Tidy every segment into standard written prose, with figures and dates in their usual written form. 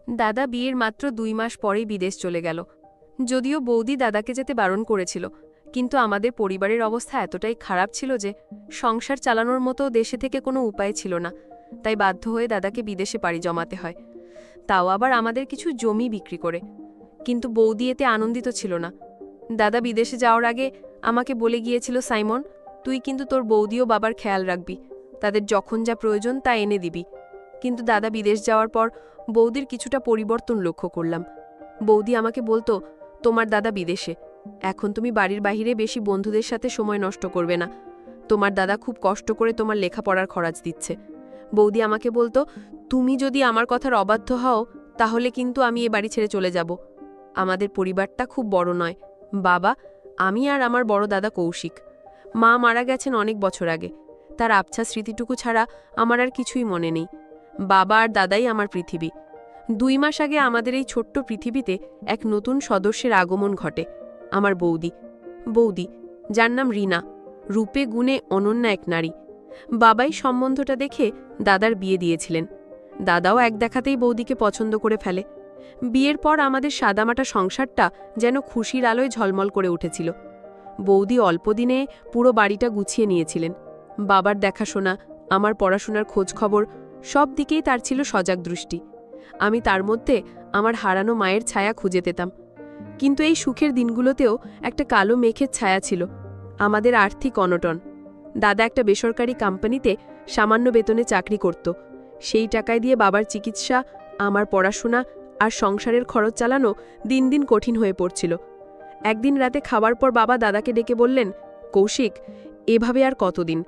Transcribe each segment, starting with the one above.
দাদা বিয়ের মাত্র 2 মাস পরেই বিদেশ চলে গেল। যদিও বৌদি দাদাকে যেতে বারণ করেছিল, কিন্তু আমাদের পরিবারের অবস্থা এতটাই খারাপ ছিল যে সংসার চালানোর মতো দেশে থেকে কোনো উপায় ছিল না। তাই বাধ্য হয়ে দাদাকে বিদেশে পাড়ি জমাতে হয়, তাও আবার আমাদের কিছু জমি বিক্রি করে। কিন্তু বৌদি এতে আনন্দিত ছিল না। দাদা বিদেশে যাওয়ার আগে আমাকে বলে গিয়েছিল, সাইমন, তুই কিন্তু তোর বৌদি ও বাবার খেয়াল রাখবি, তাদের যখন যা প্রয়োজন তা এনে দিবি। কিন্তু দাদা বিদেশ যাওয়ার পর বৌদির কিছুটা পরিবর্তন লক্ষ্য করলাম। বৌদি আমাকে বলতো, তোমার দাদা বিদেশে, এখন তুমি বাড়ির বাহিরে বেশি বন্ধুদের সাথে সময় নষ্ট করবে না। তোমার দাদা খুব কষ্ট করে তোমার লেখাপড়ার খরচ দিচ্ছে। বৌদি আমাকে বলতো, তুমি যদি আমার কথার অবাধ্য হও তাহলে কিন্তু আমি এ বাড়ি ছেড়ে চলে যাব। আমাদের পরিবারটা খুব বড় নয়, বাবা, আমি আর আমার বড় দাদা কৌশিক। মা মারা গেছেন অনেক বছর আগে, তার আবছা স্মৃতিটুকু ছাড়া আমার আর কিছুই মনে নেই। বাবা আর দাদাই আমার পৃথিবী। 2 মাস আগে আমাদের এই ছোট্ট পৃথিবীতে এক নতুন সদস্যের আগমন ঘটে, আমার বৌদি। বৌদি, যার নাম রিনা, রূপে গুণে অনন্য এক নারী। বাবাই সম্বন্ধটা দেখে দাদার বিয়ে দিয়েছিলেন। দাদাও এক দেখাতেই বৌদিকে পছন্দ করে ফেলে। বিয়ের পর আমাদের সাদামাটা সংসারটা যেন খুশির আলোয় ঝলমল করে উঠেছিল। বৌদি অল্প দিনে পুরো বাড়িটা গুছিয়ে নিয়েছিলেন। বাবার দেখাশোনা, আমার পড়াশোনার খোঁজ খবর, সব দিকেই তার ছিল সজাগ দৃষ্টি। আমি তার মধ্যে আমার হারানো মায়ের ছায়া খুঁজে পেতাম। কিন্তু এই সুখের দিনগুলোতেও একটা কালো মেঘের ছায়া ছিল, আমাদের আর্থিক অনটন। দাদা একটা বেসরকারি কোম্পানিতে সামান্য বেতনে চাকরি করত। সেই টাকায় দিয়ে বাবার চিকিৎসা, আমার পড়াশোনা আর সংসারের খরচ চালানো দিন দিন কঠিন হয়ে পড়ছিল। একদিন রাতে খাওয়ার পর বাবা দাদাকে ডেকে বললেন, কৌশিক, এভাবে আর কতদিন?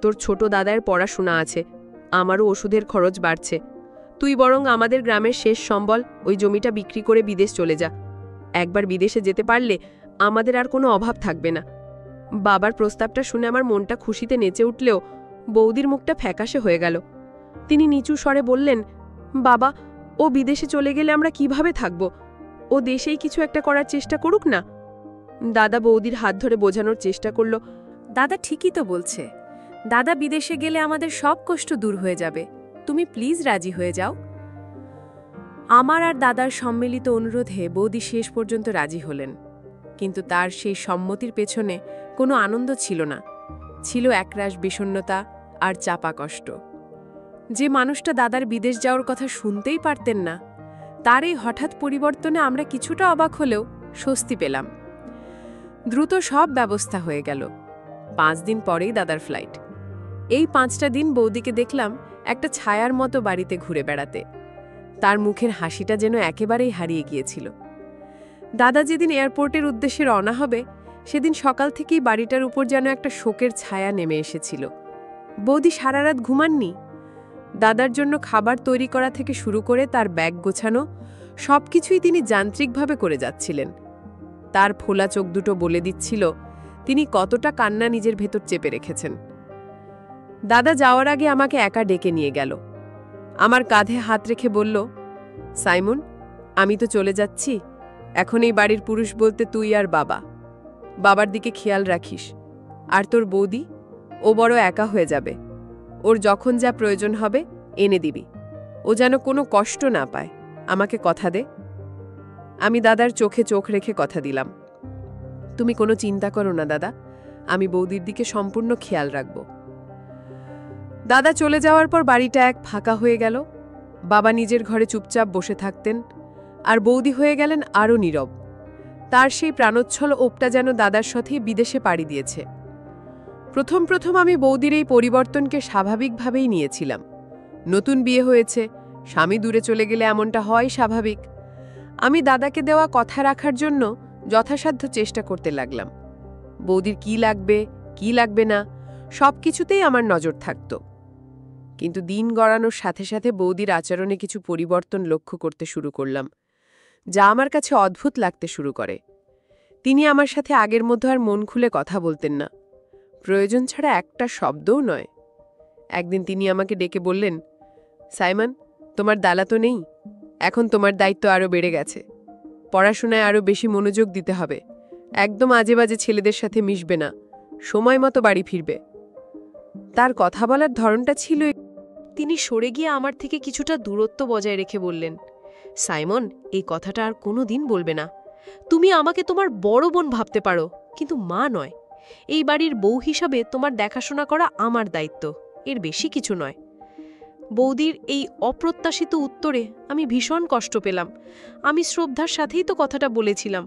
তোর ছোট দাদার পড়াশোনা আছে, আমারও ওষুধের খরচ বাড়ছে। তুই বরং আমাদের গ্রামের শেষ সম্বল ওই জমিটা বিক্রি করে বিদেশ চলে যা। একবার বিদেশে যেতে পারলে আমাদের আর কোনো অভাব থাকবে না। বাবার প্রস্তাবটা শুনে আমার মনটা খুশিতে নেচে উঠলেও বৌদির মুখটা ফ্যাকাশে হয়ে গেল। তিনি নিচু স্বরে বললেন, বাবা, ও বিদেশে চলে গেলে আমরা কিভাবে থাকব? ও দেশেই কিছু একটা করার চেষ্টা করুক না। দাদা বৌদির হাত ধরে বোঝানোর চেষ্টা করল, দাদা ঠিকই তো বলছে, দাদা বিদেশে গেলে আমাদের সব কষ্ট দূর হয়ে যাবে, তুমি প্লিজ রাজি হয়ে যাও। আমার আর দাদার সম্মিলিত অনুরোধে বৌদি শেষ পর্যন্ত রাজি হলেন। কিন্তু তার সেই সম্মতির পেছনে কোনো আনন্দ ছিল না, ছিল একরাশ বিষণ্ণতা আর চাপা কষ্ট। যে মানুষটা দাদার বিদেশ যাওয়ার কথা শুনতেই পারতেন না, তার এই হঠাৎ পরিবর্তনে আমরা কিছুটা অবাক হলেও স্বস্তি পেলাম। দ্রুত সব ব্যবস্থা হয়ে গেল। 5 দিন পরেই দাদার ফ্লাইট। এই 5টা দিন বৌদিকে দেখলাম একটা ছায়ার মতো বাড়িতে ঘুরে বেড়াতে। তার মুখের হাসিটা যেন একেবারেই হারিয়ে গিয়েছিল। দাদা যেদিন এয়ারপোর্টের উদ্দেশ্যে রওনা হবে, সেদিন সকাল থেকেই বাড়িটার উপর যেন একটা শোকের ছায়া নেমে এসেছিল। বৌদি সারা রাত ঘুমাননি। দাদার জন্য খাবার তৈরি করা থেকে শুরু করে তার ব্যাগ গোছানো, সবকিছুই তিনি যান্ত্রিকভাবে করে যাচ্ছিলেন। তার ফোলা চোখ দুটো বলে দিচ্ছিল তিনি কতটা কান্না নিজের ভেতর চেপে রেখেছেন। দাদা যাওয়ার আগে আমাকে একা ডেকে নিয়ে গেল। আমার কাঁধে হাত রেখে বলল, সাইমন, আমি তো চলে যাচ্ছি, এখন এই বাড়ির পুরুষ বলতে তুই আর বাবা। বাবার দিকে খেয়াল রাখিস। আর তোর বৌদি, ও বড় একা হয়ে যাবে, ওর যখন যা প্রয়োজন হবে এনে দিবি। ও যেন কোনো কষ্ট না পায়, আমাকে কথা দে। আমি দাদার চোখে চোখ রেখে কথা দিলাম, তুমি কোনো চিন্তা করো না দাদা, আমি বৌদির দিকে সম্পূর্ণ খেয়াল রাখব। দাদা চলে যাওয়ার পর বাড়িটা এক ফাঁকা হয়ে গেল। বাবা নিজের ঘরে চুপচাপ বসে থাকতেন, আর বৌদি হয়ে গেলেন আরও নীরব। তার সেই প্রাণোচ্ছল ওপটা যেন দাদার সাথেই বিদেশে পাড়ি দিয়েছে। প্রথম প্রথম আমি বৌদির এই পরিবর্তনকে স্বাভাবিকভাবেই নিয়েছিলাম। নতুন বিয়ে হয়েছে, স্বামী দূরে চলে গেলে এমনটা হয় স্বাভাবিক। আমি দাদাকে দেওয়া কথা রাখার জন্য যথাসাধ্য চেষ্টা করতে লাগলাম। বৌদির কি লাগবে, কি লাগবে না, সব কিছুতেই আমার নজর থাকত। কিন্তু দিন গড়ানোর সাথে সাথে বৌদির আচরণে কিছু পরিবর্তন লক্ষ্য করতে শুরু করলাম, যা আমার কাছে অদ্ভুত লাগতে শুরু করে। তিনি আমার সাথে আগের মতো আর মন খুলে কথা বলতেন না, প্রয়োজন ছাড়া একটা শব্দও নয়। একদিন তিনি আমাকে ডেকে বললেন, সাইমন, তোমার দালা তো নেই, এখন তোমার দায়িত্ব আরও বেড়ে গেছে। পড়াশোনায় আরও বেশি মনোযোগ দিতে হবে, একদম আজে বাজে ছেলেদের সাথে মিশবে না, সময় মতো বাড়ি ফিরবে। তার কথা বলার ধরনটা ছিল, তিনি সরে গিয়ে আমার থেকে কিছুটা দূরত্ব বজায় রেখে বললেন, সাইমন, এই কথাটা আর কোনো দিন বলবে না। তুমি আমাকে তোমার বড় বোন ভাবতে পারো, কিন্তু মা নয়। এই বাড়ির বউ হিসাবে তোমার দেখাশোনা করা আমার দায়িত্ব, এর বেশি কিছু নয়। বৌদির এই অপ্রত্যাশিত উত্তরে আমি ভীষণ কষ্ট পেলাম। আমি শ্রদ্ধার সাথেই তো কথাটা বলেছিলাম।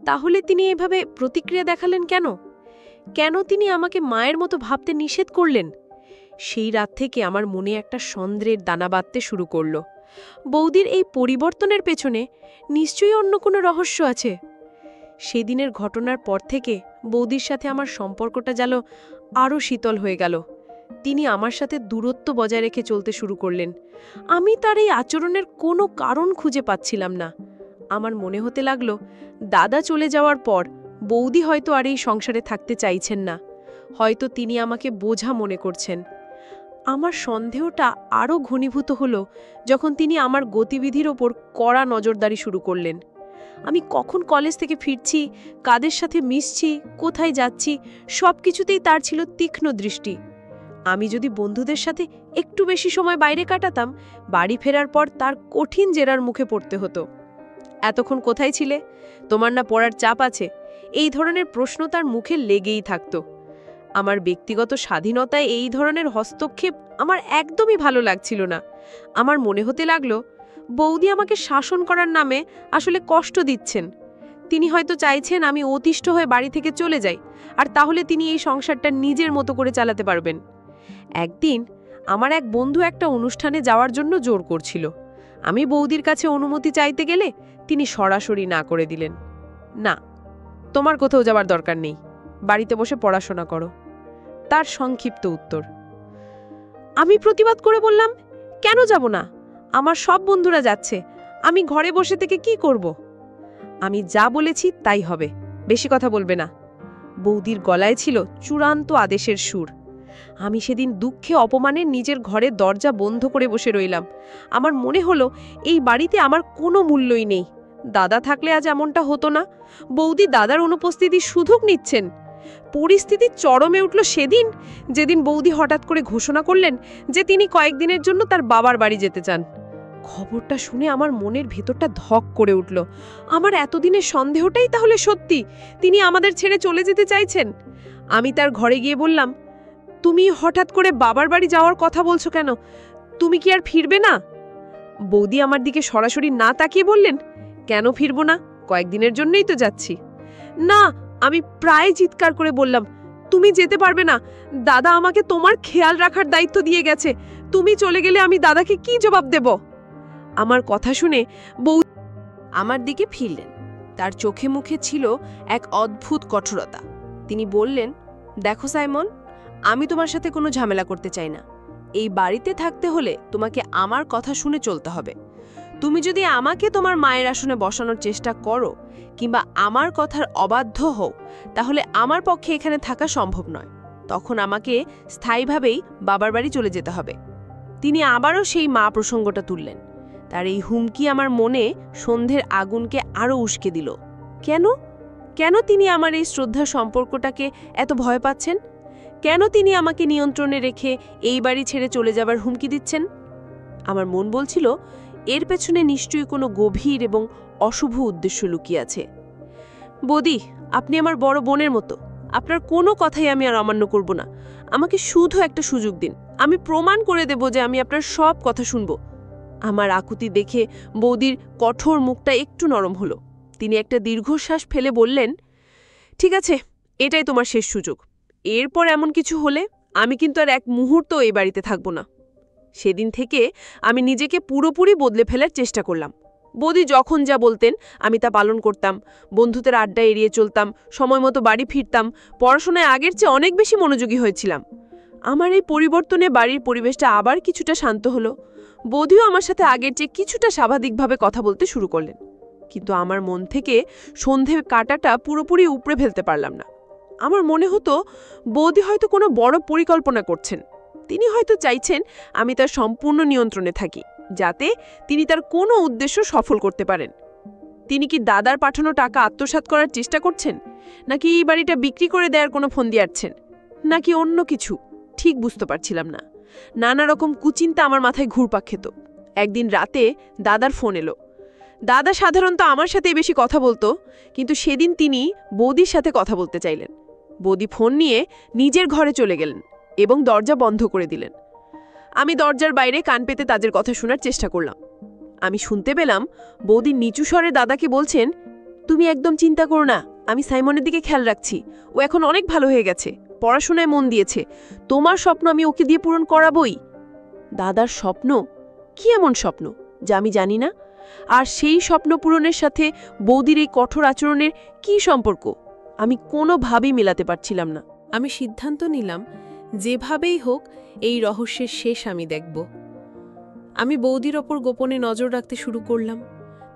তাহলে তিনি এভাবে প্রতিক্রিয়া দেখালেন কেন? কেন তিনি আমাকে মায়ের মতো ভাবতে নিষেধ করলেন? সেই রাত থেকে আমার মনে একটা সন্দেহের দানা বাঁধতে শুরু করল। বৌদির এই পরিবর্তনের পেছনে নিশ্চয়ই অন্য কোনো রহস্য আছে। সেদিনের ঘটনার পর থেকে বৌদির সাথে আমার সম্পর্কটা যেন আরও শীতল হয়ে গেল। তিনি আমার সাথে দূরত্ব বজায় রেখে চলতে শুরু করলেন। আমি তার এই আচরণের কোনো কারণ খুঁজে পাচ্ছিলাম না। আমার মনে হতে লাগলো, দাদা চলে যাওয়ার পর বৌদি হয়তো আর এই সংসারে থাকতে চাইছেন না। হয়তো তিনি আমাকে বোঝা মনে করছেন। আমার সন্দেহটা আরও ঘনীভূত হলো যখন তিনি আমার গতিবিধির ওপর কড়া নজরদারি শুরু করলেন। আমি কখন কলেজ থেকে ফিরছি, কাদের সাথে মিশছি, কোথায় যাচ্ছি, সব কিছুতেই তার ছিল তীক্ষ্ণ দৃষ্টি। আমি যদি বন্ধুদের সাথে একটু বেশি সময় বাইরে কাটাতাম, বাড়ি ফেরার পর তার কঠিন জেরার মুখে পড়তে হতো। এতক্ষণ কোথায় ছিলে? তোমার না পড়ার চাপ আছে? এই ধরনের প্রশ্ন তার মুখে লেগেই থাকত। আমার ব্যক্তিগত স্বাধীনতায় এই ধরনের হস্তক্ষেপ আমার একদমই ভালো লাগছিল না। আমার মনে হতে লাগলো, বৌদি আমাকে শাসন করার নামে আসলে কষ্ট দিচ্ছেন। তিনি হয়তো চাইছেন আমি অতিষ্ঠ হয়ে বাড়ি থেকে চলে যাই, আর তাহলে তিনি এই সংসারটা নিজের মতো করে চালাতে পারবেন। একদিন আমার এক বন্ধু একটা অনুষ্ঠানে যাওয়ার জন্য জোর করছিল। আমি বৌদির কাছে অনুমতি চাইতে গেলে তিনি সরাসরি না করে দিলেন। না, তোমার কোথাও যাওয়ার দরকার নেই, বাড়িতে বসে পড়াশোনা করো, তার সংক্ষিপ্ত উত্তর। আমি প্রতিবাদ করে বললাম, কেন যাব না? আমার সব বন্ধুরা যাচ্ছে, আমি ঘরে বসে থেকে কি করব? আমি যা বলেছি তাই হবে, বেশি কথা বলবে না। বৌদির গলায় ছিল চূড়ান্ত আদেশের সুর। আমি সেদিন দুঃখে অপমানে নিজের ঘরের দরজা বন্ধ করে বসে রইলাম। আমার মনে হলো এই বাড়িতে আমার কোনো মূল্যই নেই। দাদা থাকলে আজ এমনটা হতো না। বৌদি দাদার অনুপস্থিতির সুযোগ নিচ্ছেন। পরিস্থিতি চরমে উঠল সেদিন, যেদিন বৌদি হঠাৎ করে ঘোষণা করলেন যে তিনি কয়েকদিনের জন্য তার বাবার বাড়ি যেতে চান। খবরটা শুনে আমার মনের ভেতরটা ধক করে উঠল। আমার এতদিনের সন্দেহটাই তাহলে সত্যি, তিনি আমাদের ছেড়ে চলে যেতে চাইছেন। আমি তার ঘরে গিয়ে বললাম, তুমি হঠাৎ করে বাবার বাড়ি যাওয়ার কথা বলছো কেন? তুমি কি আর ফিরবে না? বৌদি আমার দিকে সরাসরি না তাকিয়ে বললেন, কেন ফিরবো না? কয়েকদিনের জন্যই তো যাচ্ছি। না, আমি প্রায় চিৎকার করে বললাম, তুমি যেতে পারবে না। দাদা আমাকে তোমার খেয়াল রাখার দায়িত্ব দিয়ে গেছে। তুমি চলে গেলে আমি দাদাকে কি জবাব দেব? আমার কথা শুনে বৌদি আমার দিকে ফিরলেন। তার চোখে মুখে ছিল এক অদ্ভুত কঠোরতা। তিনি বললেন, দেখো সাইমন, আমি তোমার সাথে কোনো ঝামেলা করতে চাই না। এই বাড়িতে থাকতে হলে তোমাকে আমার কথা শুনে চলতে হবে। তুমি যদি আমাকে তোমার মায়ের আসনে বসানোর চেষ্টা করো কিংবা আমার কথার অবাধ্য হও, তাহলে আমার পক্ষে এখানে থাকা সম্ভব নয়। তখন আমাকে স্থায়ীভাবেই বাবার বাড়ি চলে যেতে হবে। তিনি আবারও সেই মা প্রসঙ্গটা তুললেন। তার এই হুমকি আমার মনে সন্ধ্যের আগুনকে আরও উস্কে দিল। কেন কেন তিনি আমার এই শ্রদ্ধা সম্পর্কটাকে এত ভয় পাচ্ছেন? কেন তিনি আমাকে নিয়ন্ত্রণে রেখে এই বাড়ি ছেড়ে চলে যাবার হুমকি দিচ্ছেন? আমার মন বলছিল, এর পেছনে নিশ্চয়ই কোনো গভীর এবং অশুভ উদ্দেশ্য লুকিয়ে আছে। বৌদি, আপনি আমার বড় বোনের মতো, আপনার কোনো কথাই আমি আর অমান্য করব না। আমাকে শুধু একটা সুযোগ দিন, আমি প্রমাণ করে দেব যে আমি আপনার সব কথা শুনব। আমার আকুতি দেখে বৌদির কঠোর মুখটা একটু নরম হলো। তিনি একটা দীর্ঘশ্বাস ফেলে বললেন, ঠিক আছে, এটাই তোমার শেষ সুযোগ। এরপর এমন কিছু হলে আমি কিন্তু আর এক মুহূর্ত এই বাড়িতে থাকব না। সেদিন থেকে আমি নিজেকে পুরোপুরি বদলে ফেলার চেষ্টা করলাম। বৌদি যখন যা বলতেন আমি তা পালন করতাম। বন্ধুদের আড্ডা এড়িয়ে চলতাম, সময় মতো বাড়ি ফিরতাম, পড়াশোনায় আগের চেয়ে অনেক বেশি মনোযোগী হয়েছিলাম। আমার এই পরিবর্তনে বাড়ির পরিবেশটা আবার কিছুটা শান্ত হলো। বৌদিও আমার সাথে আগের চেয়ে কিছুটা স্বাভাবিকভাবে কথা বলতে শুরু করলেন। কিন্তু আমার মন থেকে সন্ধে কাটাটা পুরোপুরি উপড়ে ফেলতে পারলাম না। আমার মনে হতো বৌদি হয়তো কোনো বড় পরিকল্পনা করছেন। তিনি হয়তো চাইছেন আমি তার সম্পূর্ণ নিয়ন্ত্রণে থাকি, যাতে তিনি তার কোনো উদ্দেশ্য সফল করতে পারেন। তিনি কি দাদার পাঠানো টাকা আত্মসাৎ করার চেষ্টা করছেন, নাকি এই বাড়িটা বিক্রি করে দেওয়ার কোনো ফন্দি আটছেন, নাকি অন্য কিছু? ঠিক বুঝতে পারছিলাম না। নানা রকম কুচিন্তা আমার মাথায় ঘুরপাক খেত। একদিন রাতে দাদার ফোন এলো। দাদা সাধারণত আমার সাথেই বেশি কথা বলতো, কিন্তু সেদিন তিনি বৌদির সাথে কথা বলতে চাইলেন। বৌদি ফোন নিয়ে নিজের ঘরে চলে গেলেন এবং দরজা বন্ধ করে দিলেন। আমি দরজার বাইরে কান পেতে তাদের কথা শোনার চেষ্টা করলাম। আমি শুনতে পেলাম বৌদি নিচু স্বরে দাদাকে বলছেন, তুমি একদম চিন্তা করো না, আমি সাইমনের দিকে খেয়াল রাখছি, ও এখন অনেক ভালো হয়ে গেছে, পড়াশোনায় মন দিয়েছে, তোমার স্বপ্ন আমি ওকে দিয়ে পূরণ করাবই। দাদার স্বপ্ন? কি এমন স্বপ্ন যা আমি জানি না? আর সেই স্বপ্ন পূরণের সাথে বৌদির এই কঠোর আচরণের কি সম্পর্ক? আমি কোনোভাবেই মেলাতে পারছিলাম না। আমি সিদ্ধান্ত নিলাম, যেভাবেই হোক এই রহস্যের শেষ আমি দেখব। আমি বৌদির ওপর গোপনে নজর রাখতে শুরু করলাম।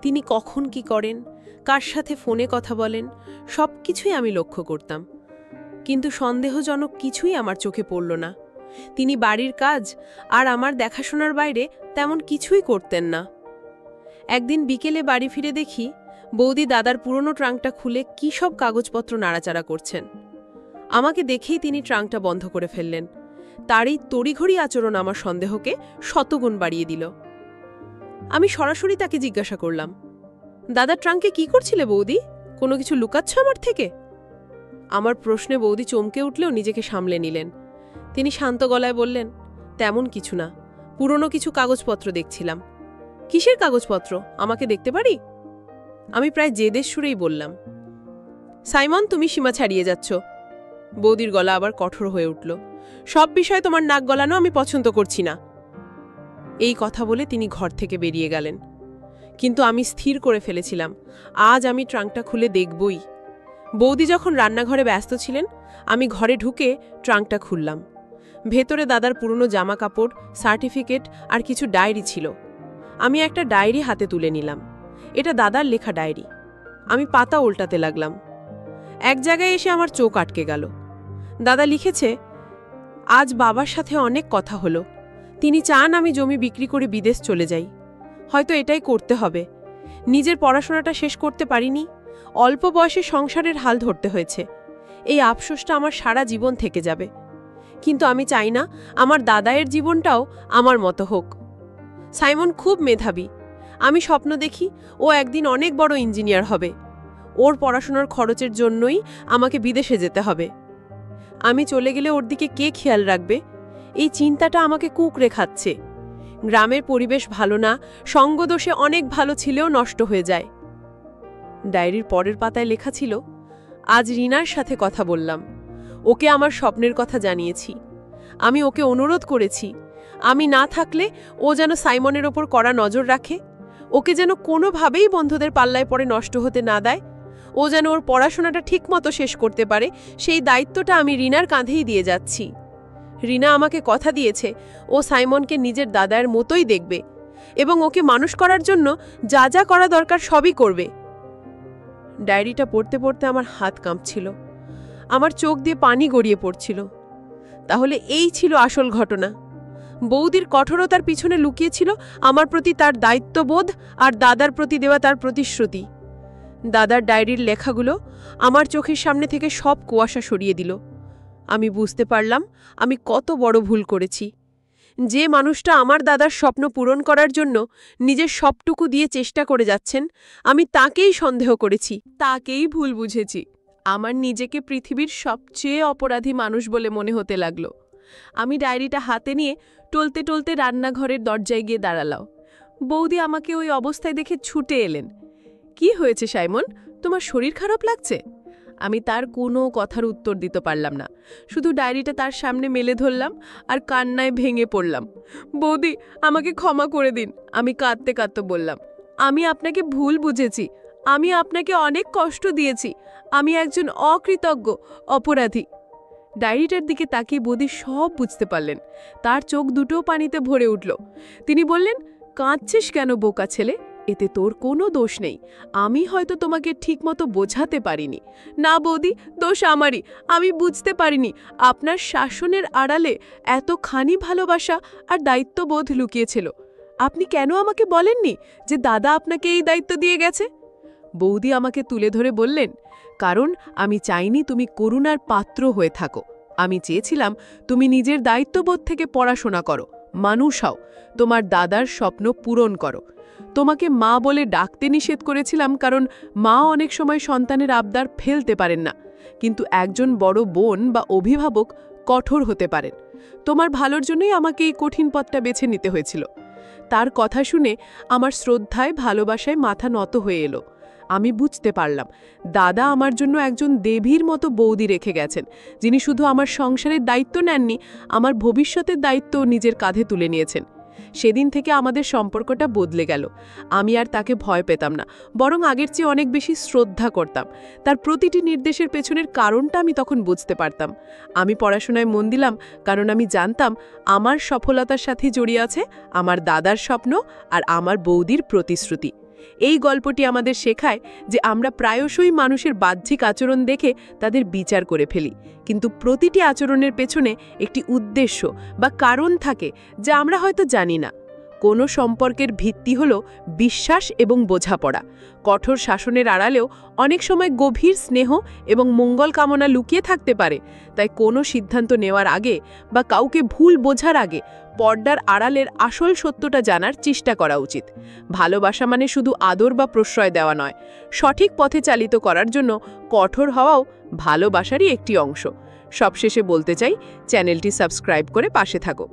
তিনি কখন কি করেন, কার সাথে ফোনে কথা বলেন, সব কিছুই আমি লক্ষ্য করতাম। কিন্তু সন্দেহজনক কিছুই আমার চোখে পড়ল না। তিনি বাড়ির কাজ আর আমার দেখাশোনার বাইরে তেমন কিছুই করতেন না। একদিন বিকেলে বাড়ি ফিরে দেখি বৌদি দাদার পুরনো ট্রাঙ্কটা খুলে কী সব কাগজপত্র নাড়াচাড়া করছেন। আমাকে দেখেই তিনি ট্রাঙ্কটা বন্ধ করে ফেললেন। তার এই তড়িঘড়ি আচরণ আমার সন্দেহকে শতগুণ বাড়িয়ে দিল। আমি সরাসরি তাকে জিজ্ঞাসা করলাম, দাদা ট্রাঙ্কে কি করছিলে বৌদি? কোনো কিছু লুকাচ্ছ আমার থেকে? আমার প্রশ্নে বৌদি চমকে উঠলেও নিজেকে সামলে নিলেন। তিনি শান্ত গলায় বললেন, তেমন কিছু না, পুরনো কিছু কাগজপত্র দেখছিলাম। কিসের কাগজপত্র, আমাকে দেখতে পারি? আমি প্রায় জেদের সুরেই বললাম, সাইমন তুমি সীমা ছাড়িয়ে যাচ্ছ। বৌদির গলা আবার কঠোর হয়ে উঠল। সব বিষয়ে তোমার নাক গলানো আমি পছন্দ করছি না। এই কথা বলে তিনি ঘর থেকে বেরিয়ে গেলেন। কিন্তু আমি স্থির করে ফেলেছিলাম, আজ আমি ট্রাঙ্কটা খুলে দেখবই। বৌদি যখন রান্নাঘরে ব্যস্ত ছিলেন, আমি ঘরে ঢুকে ট্রাঙ্কটা খুললাম। ভেতরে দাদার পুরনো জামা কাপড়, সার্টিফিকেট আর কিছু ডায়েরি ছিল। আমি একটা ডায়েরি হাতে তুলে নিলাম। এটা দাদার লেখা ডায়েরি। আমি পাতা উল্টাতে লাগলাম। এক জায়গায় এসে আমার চোখ আটকে গেল। দাদা লিখেছে, আজ বাবার সাথে অনেক কথা হলো। তিনি চান আমি জমি বিক্রি করে বিদেশ চলে যাই। হয়তো এটাই করতে হবে। নিজের পড়াশোনাটা শেষ করতে পারিনি, অল্প বয়সে সংসারের হাল ধরতে হয়েছে। এই আফসোসটা আমার সারা জীবন থেকে যাবে। কিন্তু আমি চাই না আমার দাদায়ের জীবনটাও আমার মতো হোক। সাইমন খুব মেধাবী। আমি স্বপ্ন দেখি ও একদিন অনেক বড় ইঞ্জিনিয়ার হবে। ওর পড়াশোনার খরচের জন্যই আমাকে বিদেশে যেতে হবে। আমি চলে গেলে ওর দিকে কে খেয়াল রাখবে? এই চিন্তাটা আমাকে কুঁকড়ে খাচ্ছে। গ্রামের পরিবেশ ভালো না, সঙ্গদোষে অনেক ভালো ছিলেও নষ্ট হয়ে যায়। ডায়েরির পরের পাতায় লেখা ছিল, আজ রিনার সাথে কথা বললাম। ওকে আমার স্বপ্নের কথা জানিয়েছি। আমি ওকে অনুরোধ করেছি, আমি না থাকলে ও যেন সাইমনের ওপর কড়া নজর রাখে, ওকে যেন কোনোভাবেই বন্ধুদের পাল্লায় পড়ে নষ্ট হতে না দেয়, ও যেন ওর পড়াশোনাটা ঠিকমতো শেষ করতে পারে, সেই দায়িত্বটা আমি রিনার কাঁধেই দিয়ে যাচ্ছি। রিনা আমাকে কথা দিয়েছে ও সাইমনকে নিজের দাদার মতোই দেখবে এবং ওকে মানুষ করার জন্য যা যা করা দরকার সবই করবে। ডায়েরিটা পড়তে পড়তে আমার হাত কাঁপছিল, আমার চোখ দিয়ে পানি গড়িয়ে পড়ছিল। তাহলে এই ছিল আসল ঘটনা। বৌদির কঠোরতার পিছনে লুকিয়েছিল আমার প্রতি তার দায়িত্ববোধ আর দাদার প্রতি দেওয়া তার প্রতিশ্রুতি। দাদার ডায়েরির লেখাগুলো আমার চোখের সামনে থেকে সব কুয়াশা সরিয়ে দিল। আমি বুঝতে পারলাম আমি কত বড় ভুল করেছি। যে মানুষটা আমার দাদার স্বপ্ন পূরণ করার জন্য নিজের সবটুকু দিয়ে চেষ্টা করে যাচ্ছেন, আমি তাকেই সন্দেহ করেছি, তাকেই ভুল বুঝেছি। আমার নিজেকে পৃথিবীর সবচেয়ে অপরাধী মানুষ বলে মনে হতে লাগলো। আমি ডায়েরিটা হাতে নিয়ে টলতে টলতে রান্নাঘরের দরজায় গিয়ে দাঁড়ালাম। বৌদি আমাকে ওই অবস্থায় দেখে ছুটে এলেন। কি হয়েছে সাইমন, তোমার শরীর খারাপ লাগছে? আমি তার কোনো কথার উত্তর দিতে পারলাম না, শুধু ডায়েরিটা তার সামনে মেলে ধরলাম আর কান্নায় ভেঙে পড়লাম। বৌদি, আমাকে ক্ষমা করে দিন, আমি কাঁদতে কাঁদতে বললাম। আমি আপনাকে ভুল বুঝেছি, আমি আপনাকে অনেক কষ্ট দিয়েছি, আমি একজন অকৃতজ্ঞ অপরাধী। ডায়েরিটার দিকে তাকিয়ে বৌদি সব বুঝতে পারলেন। তার চোখ দুটোও পানিতে ভরে উঠল। তিনি বললেন, কাঁদছিস কেন বোকা ছেলে? এতে তোর কোনো দোষ নেই। আমি হয়তো তোমাকে ঠিকমতো বোঝাতে পারিনি। না বৌদি, দোষ আমারই। আমি বুঝতে পারিনি আপনার শাসনের আড়ালে এতখানি ভালোবাসা আর দায়িত্ববোধ লুকিয়েছিল। আপনি কেন আমাকে বলেননি যে দাদা আপনাকে এই দায়িত্ব দিয়ে গেছে? বৌদি আমাকে তুলে ধরে বললেন, কারণ আমি চাইনি তুমি করুণার পাত্র হয়ে থাকো। আমি চেয়েছিলাম তুমি নিজের দায়িত্ববোধ থেকে পড়াশোনা করো, মানুষ হও, তোমার দাদার স্বপ্ন পূরণ করো। তোমাকে মা বলে ডাকতে নিষেধ করেছিলাম, কারণ মা অনেক সময় সন্তানের আবদার ফেলতে পারেন না, কিন্তু একজন বড় বোন বা অভিভাবক কঠোর হতে পারেন। তোমার ভালোর জন্যই আমাকে এই কঠিন পথটা বেছে নিতে হয়েছিল। তার কথা শুনে আমার শ্রদ্ধায় ভালোবাসায় মাথা নত হয়ে এলো। আমি বুঝতে পারলাম দাদা আমার জন্য একজন দেবীর মতো বৌদি রেখে গেছেন, যিনি শুধু আমার সংসারের দায়িত্ব নেননি, আমার ভবিষ্যতের দায়িত্ব নিজের কাঁধে তুলে নিয়েছেন। সেদিন থেকে আমাদের সম্পর্কটা বদলে গেল। আমি আর তাকে ভয় পেতাম না, বরং আগের চেয়ে অনেক বেশি শ্রদ্ধা করতাম। তার প্রতিটি নির্দেশের পেছনের কারণটা আমি তখন বুঝতে পারতাম। আমি পড়াশোনায় মন দিলাম, কারণ আমি জানতাম আমার সফলতার সাথে জড়িয়ে আছে আমার দাদার স্বপ্ন আর আমার বৌদির প্রতিশ্রুতি। এই গল্পটি আমাদের শেখায় যে আমরা প্রায়শই মানুষের বাহ্যিক আচরণ দেখে তাদের বিচার করে ফেলি, কিন্তু প্রতিটি আচরণের পেছনে একটি উদ্দেশ্য বা কারণ থাকে যা আমরা হয়তো জানি না। কোনো সম্পর্কের ভিত্তি হল বিশ্বাস এবং বোঝাপড়া। কঠোর শাসনের আড়ালেও অনেক সময় গভীর স্নেহ এবং মঙ্গল কামনা লুকিয়ে থাকতে পারে। তাই কোনো সিদ্ধান্ত নেওয়ার আগে বা কাউকে ভুল বোঝার আগে পর্দার আড়ালের আসল সত্যটা জানার চেষ্টা করা উচিত। ভালোবাসা মানে শুধু আদর বা প্রশ্রয় দেওয়া নয়, সঠিক পথে চালিত করার জন্য কঠোর হওয়াও ভালোবাসারই একটি অংশ। সবশেষে বলতে চাই, চ্যানেলটি সাবস্ক্রাইব করে পাশে থাকো।